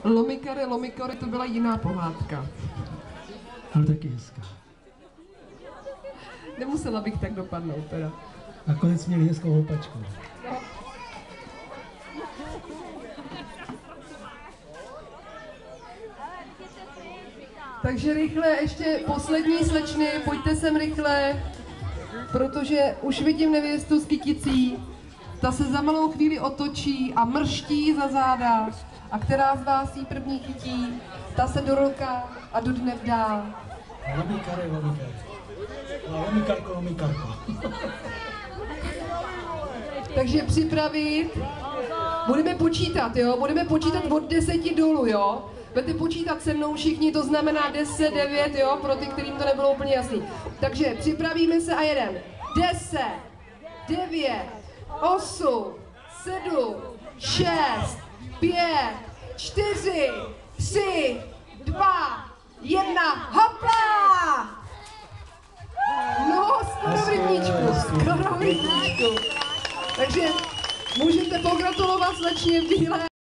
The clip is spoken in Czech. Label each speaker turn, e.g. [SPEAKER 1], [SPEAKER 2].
[SPEAKER 1] Lomikary, lomikory, to byla jiná pohádka.
[SPEAKER 2] Ale taky hezká.
[SPEAKER 1] Nemusela bych tak dopadnout teda.
[SPEAKER 2] Nakonec měli hezkou houpačku.
[SPEAKER 1] No. Takže rychle, ještě poslední slečny, pojďte sem rychle, protože už vidím nevěstu s kyticí. Ta se za malou chvíli otočí a mrští za záda. A která z vás jí první chytí, ta se do roka a dodne vdá.
[SPEAKER 2] Lomikary, lomikary. Lomikarko, lomikarko.
[SPEAKER 1] Takže připravit. Budeme počítat, jo? Budeme počítat od 10 dolů, jo? Budete počítat se mnou všichni, to znamená 10, 9, jo? Pro ty, kterým to nebylo úplně jasný. Takže připravíme se a jedem. 10, 9, 8, 7, 6, 5, 4, 3, 2, 1, hopla! No, skoro v rybníčku, skoro v rybníčku. Takže můžete pogratulovat slečně v bílé.